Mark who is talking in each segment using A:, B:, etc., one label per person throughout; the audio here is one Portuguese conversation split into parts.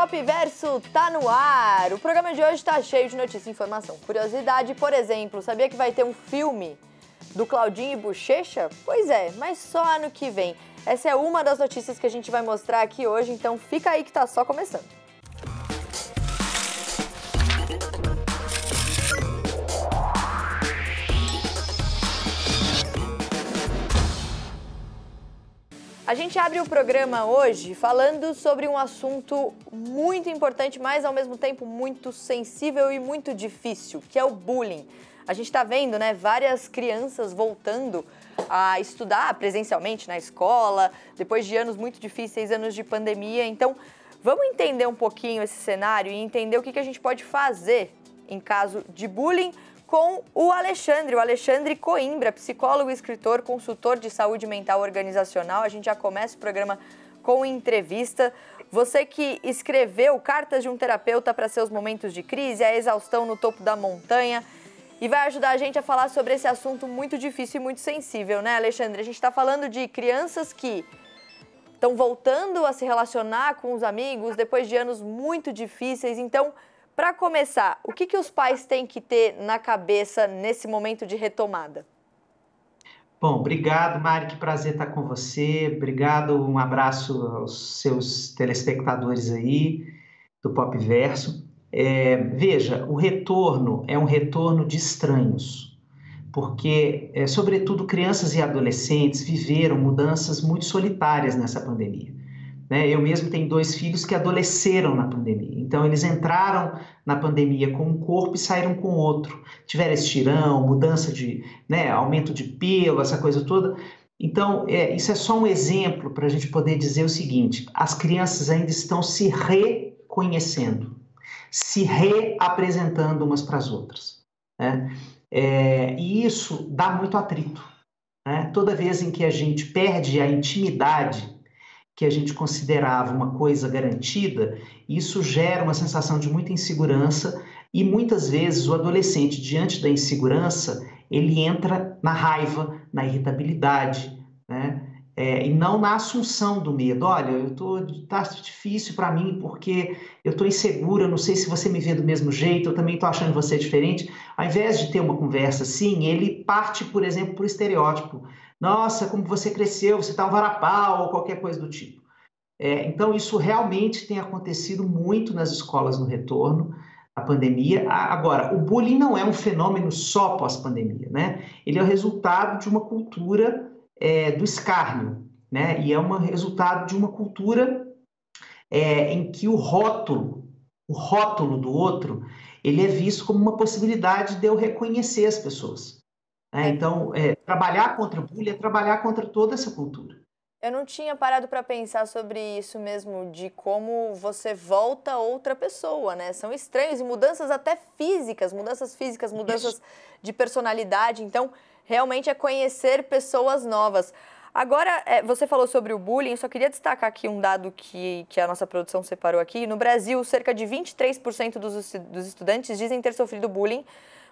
A: Pop Verso tá no ar. O programa de hoje tá cheio de notícia, informação, curiosidade. Por exemplo, sabia que vai ter um filme do Claudinho e Buchecha? Pois é, mas só ano que vem. Essa é uma das notícias que a gente vai mostrar aqui hoje, então fica aí que tá só começando. A gente abre o programa hoje falando sobre um assunto muito importante, mas ao mesmo tempo muito sensível e muito difícil, que é o bullying. A gente está vendo, né, várias crianças voltando a estudar presencialmente na escola, depois de anos muito difíceis, anos de pandemia. Então, vamos entender um pouquinho esse cenário e entender o que a gente pode fazer em caso de bullying com o Alexandre Coimbra, psicólogo, escritor, consultor de saúde mental organizacional. A gente já começa o programa com entrevista. Você que escreveu Cartas de um Terapeuta para Seus Momentos de Crise, a exaustão no topo da montanha, e vai ajudar a gente a falar sobre esse assunto muito difícil e muito sensível, né, Alexandre? A gente está falando de crianças que estão voltando a se relacionar com os amigos depois de anos muito difíceis. Então, para começar, o que os pais têm que ter na cabeça nesse momento de retomada?
B: Bom, obrigado, Mari, que prazer estar com você. Obrigado, um abraço aos seus telespectadores aí do Pop Verso. Veja, o retorno é um retorno de estranhos, porque, sobretudo, crianças e adolescentes viveram mudanças muito solitárias nessa pandemia. Eu mesmo tenho 2 filhos que adolesceram na pandemia. Então, eles entraram na pandemia com um corpo e saíram com outro. Tiveram estirão, mudança de, aumento de pelo, essa coisa toda. Então, isso é só um exemplo para a gente poder dizer o seguinte: as crianças ainda estão se reconhecendo, se reapresentando umas para as outras, né? E isso dá muito atrito, né? Toda vez em que a gente perde a intimidade que a gente considerava uma coisa garantida, isso gera uma sensação de muita insegurança e muitas vezes o adolescente, diante da insegurança, ele entra na raiva, na irritabilidade, né? E não na assunção do medo. Olha, tá difícil para mim porque eu estou insegura, eu não sei se você me vê do mesmo jeito, eu também estou achando você diferente. Ao invés de ter uma conversa assim, ele parte, por exemplo, por estereótipo. Nossa, como você cresceu, você está um varapau, ou qualquer coisa do tipo. Então, isso realmente tem acontecido muito nas escolas no retorno à pandemia. Agora, o bullying não é um fenômeno só pós-pandemia, né? Ele é o resultado de uma cultura do escárnio, né? E é um resultado de uma cultura em que o rótulo do outro, ele é visto como uma possibilidade de eu reconhecer as pessoas. Então, trabalhar contra o bullying é trabalhar contra toda essa cultura.
A: Eu não tinha parado para pensar sobre isso mesmo, de como você volta outra pessoa, né? São estranhos e mudanças até físicas, mudanças
B: Isso.
A: de personalidade. Então, realmente é conhecer pessoas novas. Agora, você falou sobre o bullying, eu só queria destacar aqui um dado que a nossa produção separou aqui. No Brasil, cerca de 23% dos estudantes dizem ter sofrido bullying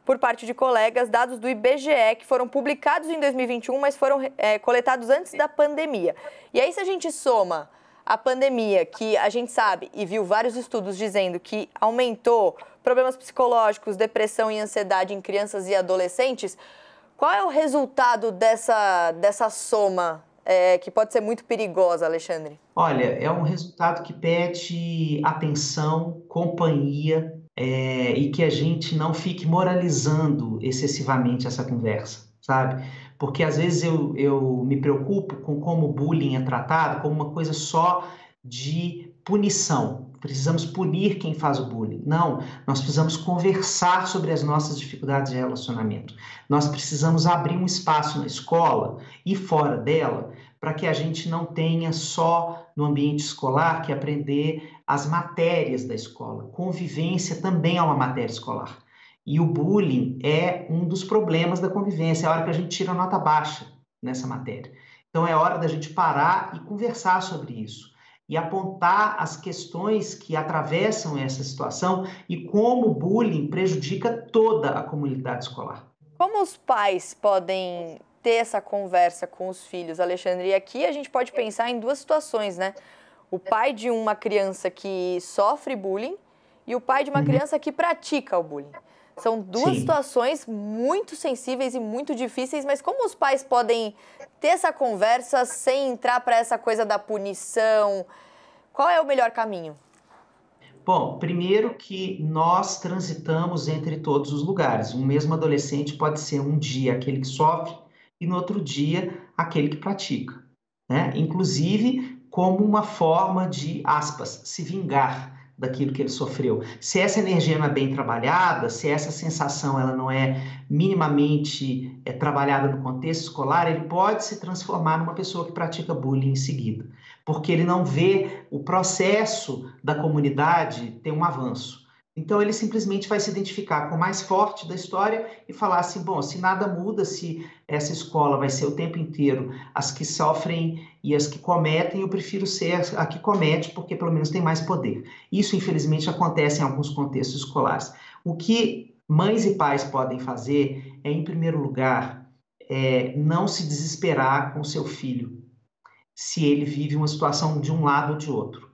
A: por parte de colegas, dados do IBGE, que foram publicados em 2021, mas foram coletados antes da pandemia. E aí, se a gente soma a pandemia, que a gente sabe e viu vários estudos dizendo que aumentou problemas psicológicos, depressão e ansiedade em crianças e adolescentes, qual é o resultado dessa soma que pode ser muito perigosa, Alexandre?
B: Olha, é um resultado que pede atenção, companhia, e que a gente não fique moralizando excessivamente essa conversa, sabe? Porque às vezes eu me preocupo com como o bullying é tratado como uma coisa só de punição. Precisamos punir quem faz o bullying. Não, nós precisamos conversar sobre as nossas dificuldades de relacionamento. Nós precisamos abrir um espaço na escola e fora dela para que a gente não tenha só no ambiente escolar que aprender as matérias da escola. Convivência também é uma matéria escolar. E o bullying é um dos problemas da convivência, é a hora que a gente tira nota baixa nessa matéria. Então é hora da gente parar e conversar sobre isso e apontar as questões que atravessam essa situação e como o bullying prejudica toda a comunidade escolar.
A: Como os pais podem ter essa conversa com os filhos, Alexandre? E aqui a gente pode pensar em duas situações, né? O pai de uma criança que sofre bullying e o pai de uma criança que pratica o bullying. São duas situações muito sensíveis e muito difíceis, mas como os pais podem ter essa conversa sem entrar para essa coisa da punição? Qual é o melhor caminho?
B: Bom, primeiro que nós transitamos entre todos os lugares. Um mesmo adolescente pode ser um dia aquele que sofre e no outro dia aquele que pratica, né? Inclusive como uma forma de, aspas, se vingar daquilo que ele sofreu. Se essa energia não é bem trabalhada, se essa sensação ela não é minimamente trabalhada no contexto escolar, ele pode se transformar numa pessoa que pratica bullying em seguida, porque ele não vê o processo da comunidade ter um avanço. Então ele simplesmente vai se identificar com o mais forte da história e falar assim, bom, se nada muda, se essa escola vai ser o tempo inteiro as que sofrem e as que cometem, eu prefiro ser a que comete, porque pelo menos tem mais poder. Isso, infelizmente, acontece em alguns contextos escolares. O que mães e pais podem fazer é, em primeiro lugar, não se desesperar com seu filho, se ele vive uma situação de um lado ou de outro.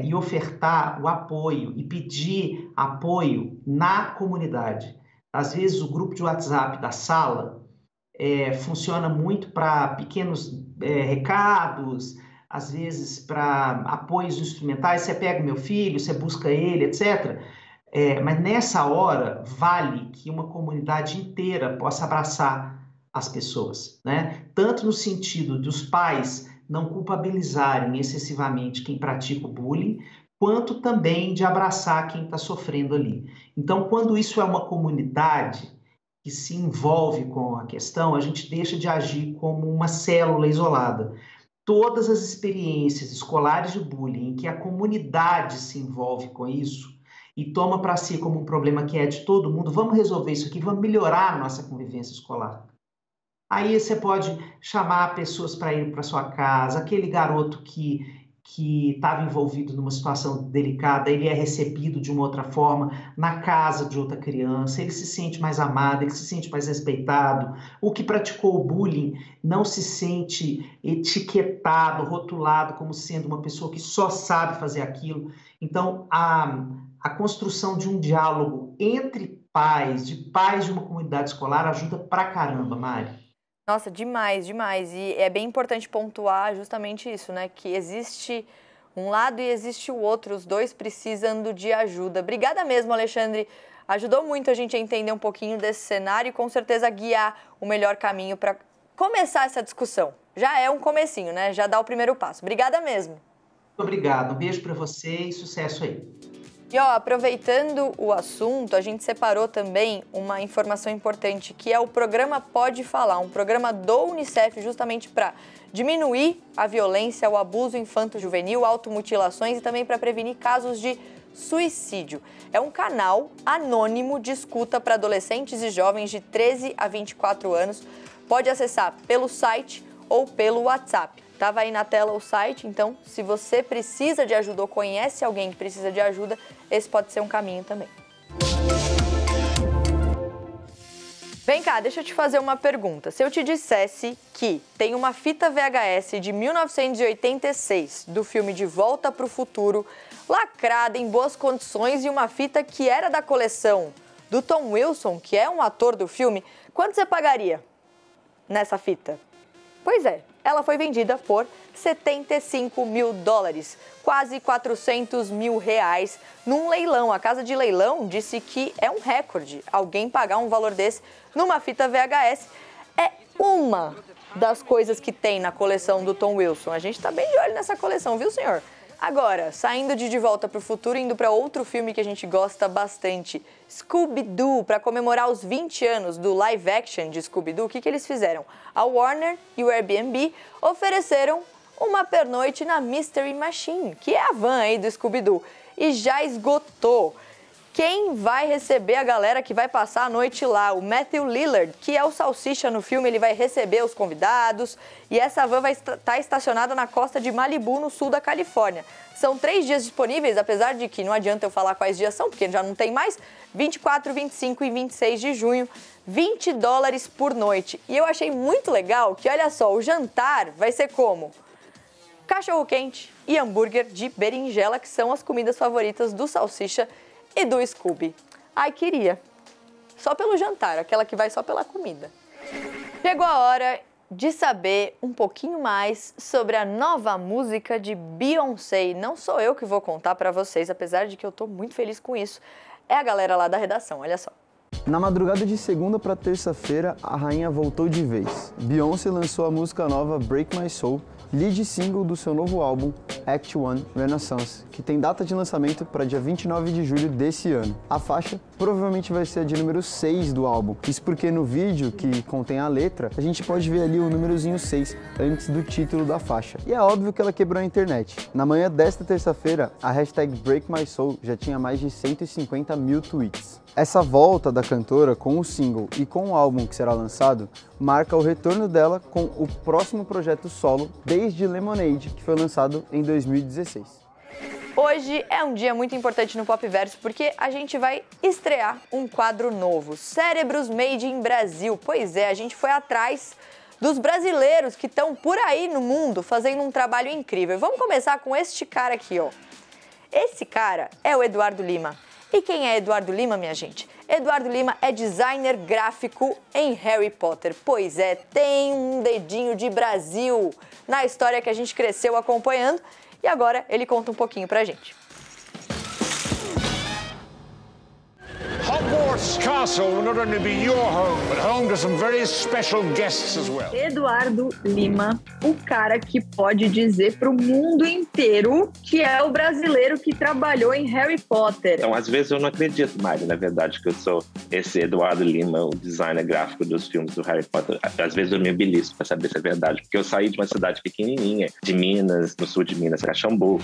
B: E ofertar o apoio e pedir apoio na comunidade. Às vezes o grupo de WhatsApp da sala funciona muito para pequenos recados, às vezes para apoios instrumentais, você pega o meu filho, você busca ele, etc. Mas nessa hora vale que uma comunidade inteira possa abraçar as pessoas, né? Tanto no sentido dos pais não culpabilizarem excessivamente quem pratica o bullying, quanto também de abraçar quem está sofrendo ali. Então, quando isso é uma comunidade que se envolve com a questão, a gente deixa de agir como uma célula isolada. Todas as experiências escolares de bullying em que a comunidade se envolve com isso e toma para si como um problema que é de todo mundo, vamos resolver isso aqui, vamos melhorar a nossa convivência escolar. Aí você pode chamar pessoas para ir para sua casa, aquele garoto que estava envolvido numa situação delicada, ele é recebido de uma outra forma na casa de outra criança, ele se sente mais amado, ele se sente mais respeitado. O que praticou o bullying não se sente etiquetado, rotulado como sendo uma pessoa que só sabe fazer aquilo. Então, a construção de um diálogo entre pais de uma comunidade escolar ajuda pra caramba, Mari.
A: Nossa, demais, demais. E é bem importante pontuar justamente isso, né? Que existe um lado e existe o outro, os dois precisando de ajuda. Obrigada mesmo, Alexandre. Ajudou muito a gente a entender um pouquinho desse cenário e com certeza guiar o melhor caminho para começar essa discussão. Já é um comecinho, né? Já dá o primeiro passo. Obrigada mesmo.
B: Muito obrigado. Um beijo para você e sucesso aí.
A: E ó, aproveitando o assunto, a gente separou também uma informação importante, que é o programa Pode Falar, um programa do Unicef justamente para diminuir a violência, o abuso infanto-juvenil, automutilações e também para prevenir casos de suicídio. É um canal anônimo de escuta para adolescentes e jovens de 13 a 24 anos. Pode acessar pelo site ou pelo WhatsApp. Estava aí na tela o site, então se você precisa de ajuda ou conhece alguém que precisa de ajuda, esse pode ser um caminho também. Vem cá, deixa eu te fazer uma pergunta. Se eu te dissesse que tem uma fita VHS de 1986 do filme De Volta para o Futuro, lacrada em boas condições e uma fita que era da coleção do Tom Wilson, que é um ator do filme, quanto você pagaria nessa fita? Pois é, ela foi vendida por $75 mil, quase R$400 mil, num leilão. A casa de leilão disse que é um recorde. Alguém pagar um valor desse numa fita VHS é uma das coisas que tem na coleção do Tom Wilson. A gente está bem de olho nessa coleção, viu, senhor? Agora, saindo de Volta para o Futuro, indo para outro filme que a gente gosta bastante, Scooby-Doo, para comemorar os 20 anos do live action de Scooby-Doo, o que eles fizeram? A Warner e o Airbnb ofereceram uma pernoite na Mystery Machine, que é a van aí do Scooby-Doo, e já esgotou. Quem vai receber a galera que vai passar a noite lá? O Matthew Lillard, que é o Salsicha no filme, ele vai receber os convidados e essa van vai estar estacionada na costa de Malibu, no sul da Califórnia. São 3 dias disponíveis, apesar de que não adianta eu falar quais dias são, porque já não tem mais, 24, 25 e 26 de junho, $20 por noite. E eu achei muito legal que, olha só, o jantar vai ser como? cachorro-quente e hambúrguer de berinjela, que são as comidas favoritas do Salsicha e do Scooby. Ai, queria. Só pelo jantar, aquela que vai só pela comida. Chegou a hora de saber um pouquinho mais sobre a nova música de Beyoncé. E não sou eu que vou contar para vocês, apesar de que eu tô muito feliz com isso. É a galera lá da redação, olha só.
C: Na madrugada de segunda para terça-feira, a rainha voltou de vez. Beyoncé lançou a música nova Break My Soul, lead single do seu novo álbum Act One Renaissance, que tem data de lançamento para dia 29 de julho desse ano. A faixa provavelmente vai ser a de número 6 do álbum. Isso porque no vídeo, que contém a letra, a gente pode ver ali o númerozinho 6 antes do título da faixa. E é óbvio que ela quebrou a internet. Na manhã desta terça-feira, a hashtag Break My Soul já tinha mais de 150 mil tweets. Essa volta da cantora com o single e com o álbum que será lançado marca o retorno dela com o próximo projeto solo desde Lemonade, que foi lançado em 2016.
A: Hoje é um dia muito importante no Popverso porque a gente vai estrear um quadro novo, Cérebros Made in Brasil. Pois é, a gente foi atrás dos brasileiros que estão por aí no mundo fazendo um trabalho incrível. Vamos começar com este cara aqui, ó. Esse cara é o Eduardo Lima. E quem é Eduardo Lima, minha gente? Eduardo Lima é designer gráfico em Harry Potter. Pois é, tem um dedinho de Brasil na história que a gente cresceu acompanhando e agora ele conta um pouquinho pra gente.
D: Hogwarts Castle will not only be your home, but home to some very special guests as well.
E: Eduardo Lima, o cara que pode dizer pro mundo inteiro que é o brasileiro que trabalhou em Harry Potter.
F: Então, às vezes eu não acredito, Mari, na verdade, que eu sou esse Eduardo Lima, o designer gráfico dos filmes do Harry Potter. Às vezes eu me embeliço pra saber se é verdade, porque eu saí de uma cidade pequenininha, de Minas, no sul de Minas, Caxambu.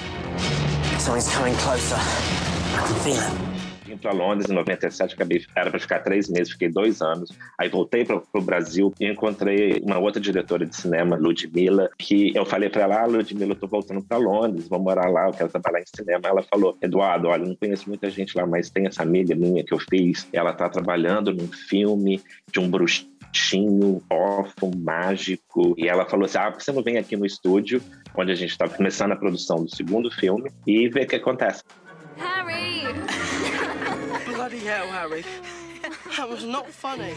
G: Something's coming closer. I can feel it.
F: Vim para Londres em 97, era para ficar 3 meses, fiquei 2 anos. Aí voltei para o Brasil e encontrei uma outra diretora de cinema, Ludmilla, que eu falei para ela, Ludmilla, eu tô voltando para Londres, vou morar lá, eu quero trabalhar em cinema. Ela falou, Eduardo, olha, não conheço muita gente lá, mas tem essa amiga minha que eu fiz, ela tá trabalhando num filme de um bruxinho, órfão, mágico. E ela falou assim, por que você não vem aqui no estúdio, onde a gente estava começando a produção do segundo filme, e ver o que acontece.
H: Harry!
G: Bloody hell, Harry. That was not funny.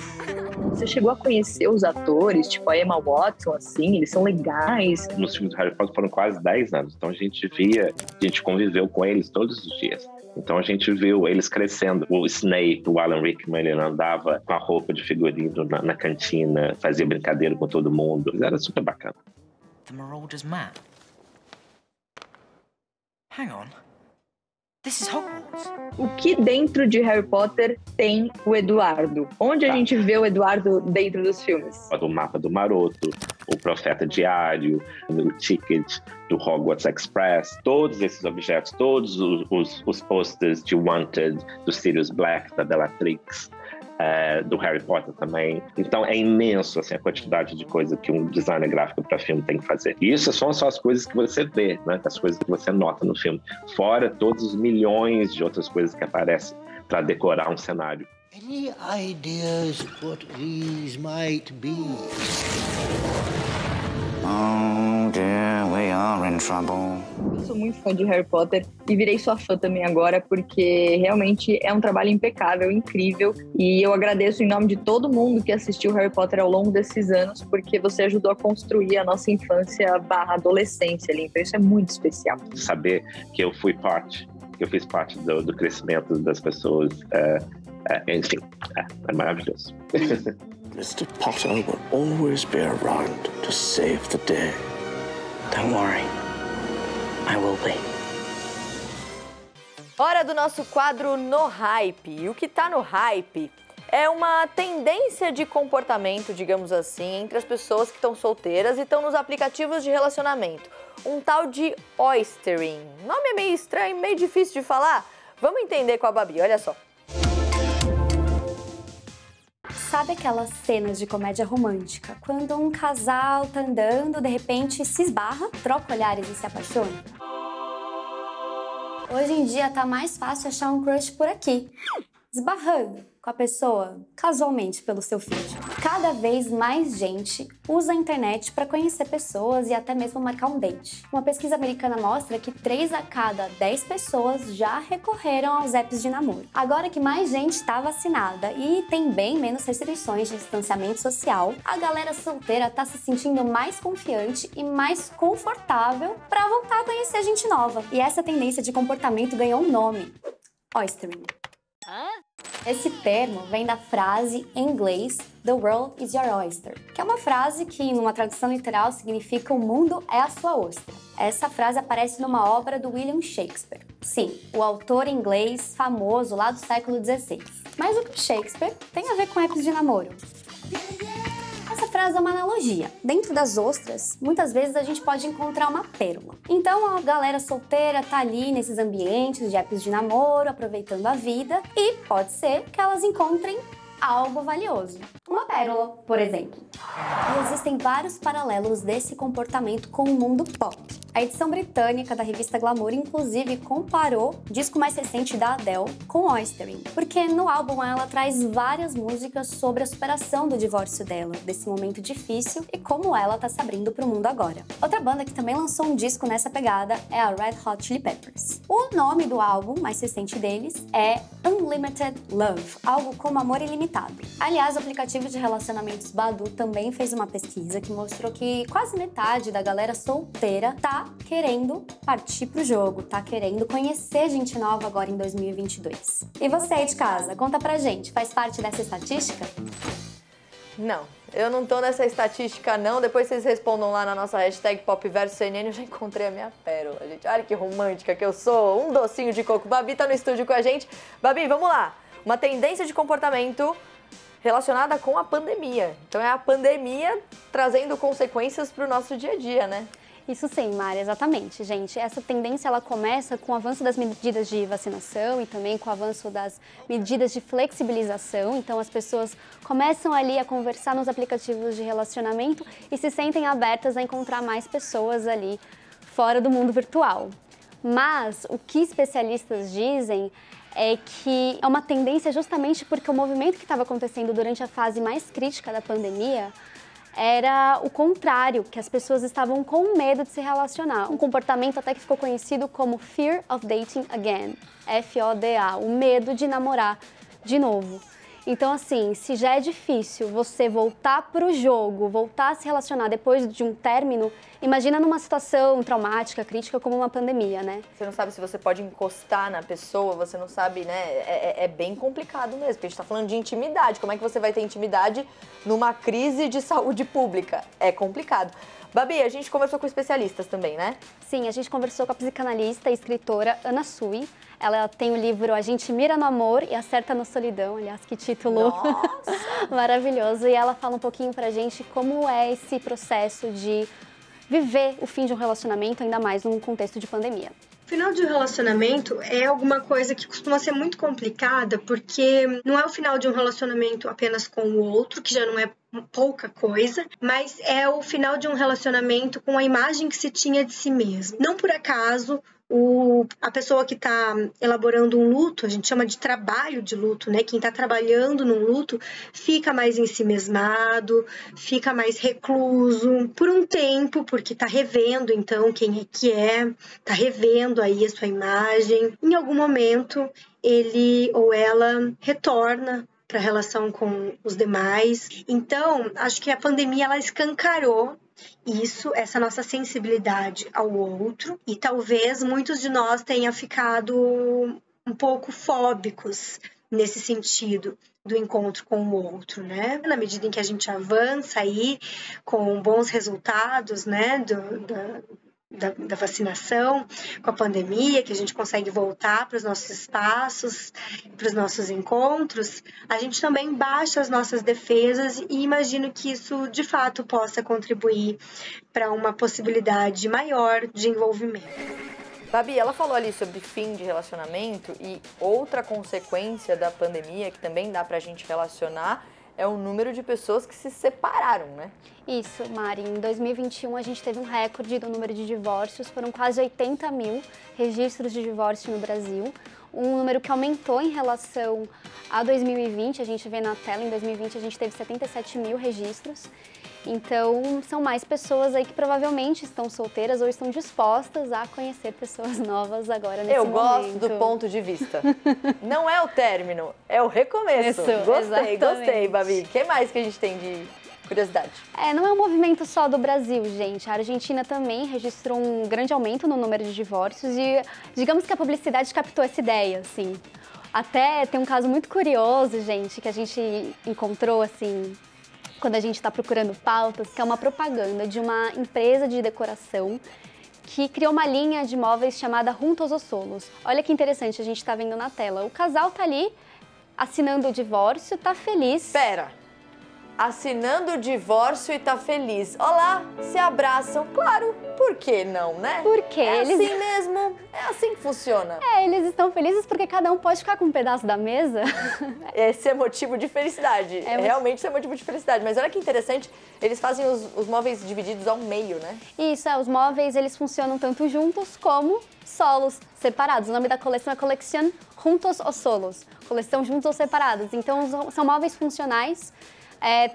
E: Você chegou a conhecer os atores, tipo a Emma Watson, assim, eles são legais.
F: Nos filmes do Harry Potter foram quase 10 anos, então a gente conviveu com eles todos os dias. Então a gente viu eles crescendo. O Snape, o Alan Rickman, ele andava com a roupa de figurino na cantina, fazia brincadeira com todo mundo. Era super bacana.
G: The Marauder's map. Hang on. This is Hogwarts.
E: O que dentro de Harry Potter tem o Eduardo? Onde a gente vê o Eduardo dentro dos filmes?
F: O mapa do Maroto, o Profeta Diário, o ticket do Hogwarts Express, todos esses objetos, todos os posters de Wanted, do Sirius Black, da Bellatrix, do Harry Potter também. Então é imenso assim, a quantidade de coisa que um designer gráfico para filme tem que fazer. E isso são só as coisas que você vê, né? As coisas que você nota no filme. Fora todos os milhões de outras coisas que aparecem para decorar um cenário.
I: Any ideas what these might be?
G: Oh dear, we are in trouble.
E: Eu sou muito fã de Harry Potter e virei sua fã também agora, porque realmente é um trabalho impecável, incrível. E eu agradeço em nome de todo mundo que assistiu Harry Potter ao longo desses anos, porque você ajudou a construir a nossa infância / adolescência ali. Então isso é muito especial.
F: Saber que eu fiz parte do crescimento das pessoas, enfim, é maravilhoso.
I: Mr. Potter will always be around to save the day.
G: Don't worry. I will be.
A: Hora do nosso quadro No Hype. E o que tá no hype é uma tendência de comportamento, digamos assim, entre as pessoas que estão solteiras e estão nos aplicativos de relacionamento. Um tal de Oystering. O nome é meio estranho, meio difícil de falar. Vamos entender com a Babi, olha só.
J: Sabe aquelas cenas de comédia romântica? Quando um casal tá andando, de repente se esbarra, troca olhares e se apaixona? Hoje em dia tá mais fácil achar um crush por aqui. esbarrando com a pessoa casualmente pelo seu feed. Cada vez mais gente usa a internet para conhecer pessoas e até mesmo marcar um date. Uma pesquisa americana mostra que 3 a cada 10 pessoas já recorreram aos apps de namoro. Agora que mais gente está vacinada e tem bem menos restrições de distanciamento social, a galera solteira está se sentindo mais confiante e mais confortável para voltar a conhecer gente nova. E essa tendência de comportamento ganhou um nome: Oystering. Esse termo vem da frase em inglês "The world is your oyster", que é uma frase que, numa tradução literal, significa "o mundo é a sua ostra". Essa frase aparece numa obra do William Shakespeare. Sim, o autor inglês famoso lá do século XVI. Mas o que Shakespeare tem a ver com apps de namoro? Essa frase é uma analogia. Dentro das ostras, muitas vezes a gente pode encontrar uma pérola. Então a galera solteira tá ali nesses ambientes de apps de namoro, aproveitando a vida, e pode ser que elas encontrem algo valioso. Uma pérola, por exemplo. E existem vários paralelos desse comportamento com o mundo pop. A edição britânica da revista Glamour, inclusive, comparou o disco mais recente da Adele com Oystering, porque no álbum ela traz várias músicas sobre a superação do divórcio dela, desse momento difícil e como ela tá se abrindo pro mundo agora. Outra banda que também lançou um disco nessa pegada é a Red Hot Chili Peppers. O nome do álbum mais recente deles é Unlimited Love, algo como amor ilimitado. Aliás, o aplicativo de relacionamentos Badoo também fez uma pesquisa que mostrou que quase metade da galera solteira tá querendo partir pro jogo, tá querendo conhecer gente nova agora em 2022. E você aí de casa, conta pra gente, faz parte dessa estatística?
A: Não, eu não tô nessa estatística não, depois vocês respondam lá na nossa hashtag PopVersoCNN, eu já encontrei a minha pérola, gente. Olha que romântica que eu sou, um docinho de coco. Babi tá no estúdio com a gente. Babi, vamos lá. Uma tendência de comportamento relacionada com a pandemia. Então é a pandemia trazendo consequências pro nosso dia a dia, né?
J: Isso sim, Mari, exatamente, gente. Essa tendência ela começa com o avanço das medidas de vacinação e também com o avanço das medidas de flexibilização. Então as pessoas começam ali a conversar nos aplicativos de relacionamento e se sentem abertas a encontrar mais pessoas ali fora do mundo virtual. Mas o que especialistas dizem é que é uma tendência justamente porque o movimento que estava acontecendo durante a fase mais crítica da pandemia era o contrário, que as pessoas estavam com medo de se relacionar. Um comportamento até que ficou conhecido como Fear of Dating Again, FODA, o medo de namorar de novo. Então, assim, se já é difícil você voltar pro jogo, voltar a se relacionar depois de um término, imagina numa situação traumática, crítica, como uma pandemia, né?
A: Você não sabe se você pode encostar na pessoa, você não sabe, né? É bem complicado mesmo, porque a gente tá falando de intimidade. Como é que você vai ter intimidade numa crise de saúde pública? É complicado. Babi, a gente conversou com especialistas também, né?
J: Sim, a gente conversou com a psicanalista e escritora Ana Sui. Ela tem o livro A Gente Mira no Amor e Acerta na Solidão. Aliás, que título maravilhoso. E ela fala um pouquinho pra gente como é esse processo de viver o fim de um relacionamento, ainda mais num contexto de pandemia.
H: O final de um relacionamento é alguma coisa que costuma ser muito complicada, porque não é o final de um relacionamento apenas com o outro, que já não é pouca coisa, mas é o final de um relacionamento com a imagem que se tinha de si mesmo. Não por acaso, a pessoa que está elaborando um luto, a gente chama de trabalho de luto, né? Quem está trabalhando num luto fica mais ensimesmado, fica mais recluso por um tempo, porque está revendo então quem é que é, está revendo aí a sua imagem. Em algum momento ele ou ela retorna para a relação com os demais. Então, acho que a pandemia ela escancarou essa nossa sensibilidade ao outro, e talvez muitos de nós tenham ficado um pouco fóbicos nesse sentido do encontro com o outro, né? Na medida em que a gente avança aí com bons resultados, né, da vacinação, com a pandemia, que a gente consegue voltar para os nossos espaços, para os nossos encontros, a gente também baixa as nossas defesas e imagino que isso, de fato, possa contribuir para uma possibilidade maior de envolvimento.
A: Babi, ela falou ali sobre fim de relacionamento e outra consequência da pandemia que também dá pra gente relacionar é o número de pessoas que se separaram, né?
J: Isso, Mari. Em 2021, a gente teve um recorde do número de divórcios. Foram quase 80 mil registros de divórcio no Brasil. Um número que aumentou em relação a 2020. A gente vê na tela, em 2020, a gente teve 77 mil registros. Então, são mais pessoas aí que provavelmente estão solteiras ou estão dispostas a conhecer pessoas novas agora nesse momento.
A: Eu gosto do ponto de vista. Não é o término, é o recomeço. Gostei, Babi. O que mais que a gente tem de curiosidade?
J: Não é um movimento só do Brasil, gente. A Argentina também registrou um grande aumento no número de divórcios e digamos que a publicidade captou essa ideia, assim. Até tem um caso muito curioso, gente, que a gente encontrou, assim, quando a gente está procurando pautas, que é uma propaganda de uma empresa de decoração que criou uma linha de móveis chamada Juntos os Solos. Olha que interessante, a gente está vendo na tela. O casal tá ali assinando o divórcio, tá feliz.
A: Espera, assinando o divórcio e tá feliz. Olá, se abraçam. Claro, por que não, né?
J: Porque eles...
A: assim mesmo, é assim que funciona.
J: Eles estão felizes porque cada um pode ficar com um pedaço da mesa.
A: Esse é motivo de felicidade. Realmente isso é motivo de felicidade. Mas olha que interessante, eles fazem os móveis divididos ao meio, né?
J: Isso, os móveis eles funcionam tanto juntos como solos, separados. O nome da coleção é Colección Juntos os Solos. Coleção Juntos ou Separados. Então são móveis funcionais,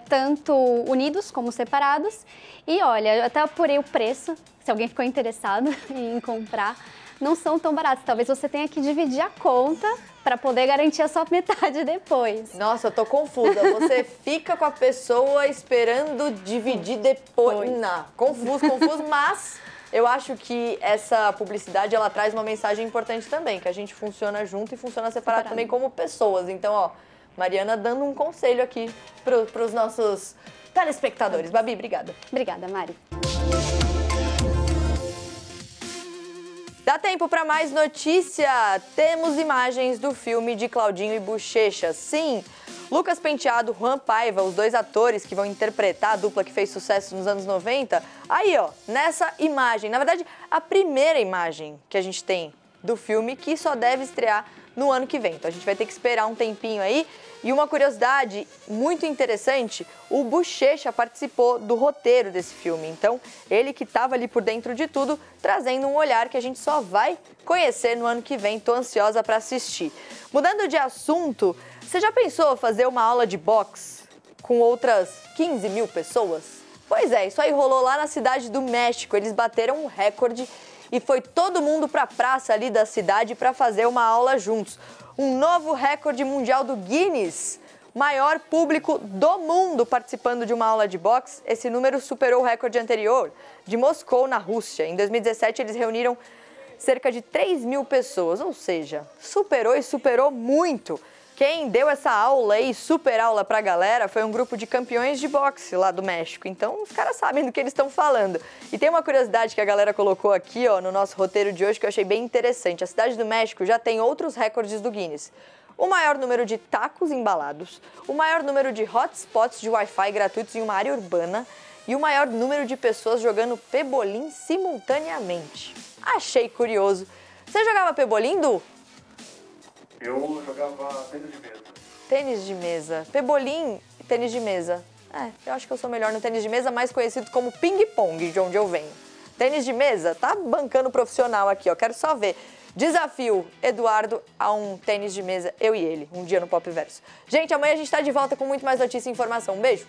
J: tanto unidos como separados. E olha, eu até apurei o preço, se alguém ficou interessado em comprar. Não são tão baratos, talvez você tenha que dividir a conta para poder garantir a sua metade depois.
A: Nossa, eu tô confusa. Você fica com a pessoa esperando dividir depois. Não, confuso, mas eu acho que essa publicidade, ela traz uma mensagem importante também, que a gente funciona junto e funciona separado também como pessoas. Então, ó, Mariana dando um conselho aqui para os nossos telespectadores. Babi, obrigada.
J: Obrigada, Mari.
A: Dá tempo para mais notícia? Temos imagens do filme de Claudinho e Buchecha. Sim, Lucas Penteado, Juan Paiva, os dois atores que vão interpretar a dupla que fez sucesso nos anos 90. Aí, ó, nessa imagem. Na verdade, a primeira imagem que a gente tem do filme, que só deve estrear no ano que vem. Então a gente vai ter que esperar um tempinho aí. E uma curiosidade muito interessante, o Buchecha participou do roteiro desse filme. Então, ele que estava ali por dentro de tudo, trazendo um olhar que a gente só vai conhecer no ano que vem. Tô ansiosa para assistir. Mudando de assunto, você já pensou fazer uma aula de boxe com outras 15 mil pessoas? Pois é, isso aí rolou lá na cidade do México. Eles bateram um recorde e foi todo mundo para a praça ali da cidade para fazer uma aula juntos. Um novo recorde mundial do Guinness, maior público do mundo participando de uma aula de boxe. Esse número superou o recorde anterior de Moscou, na Rússia. Em 2017, eles reuniram cerca de 3 mil pessoas, ou seja, superou e superou muito. Quem deu essa aula aí, super aula pra galera, foi um grupo de campeões de boxe lá do México. Então, os caras sabem do que eles estão falando. E tem uma curiosidade que a galera colocou aqui, ó, no nosso roteiro de hoje, que eu achei bem interessante. A cidade do México já tem outros recordes do Guinness. O maior número de tacos embalados, o maior número de hotspots de Wi-Fi gratuitos em uma área urbana e o maior número de pessoas jogando pebolim simultaneamente. Achei curioso. Você jogava pebolim, Du?
K: Eu jogava tênis de mesa.
A: Tênis de mesa. Pebolim e tênis de mesa. Eu acho que eu sou melhor no tênis de mesa, mais conhecido como ping-pong, de onde eu venho. Tênis de mesa, tá bancando profissional aqui, ó. Quero só ver. Desafio Eduardo a um tênis de mesa, eu e ele, um dia no Pop Verso. Gente, amanhã a gente tá de volta com muito mais notícia e informação. Um beijo.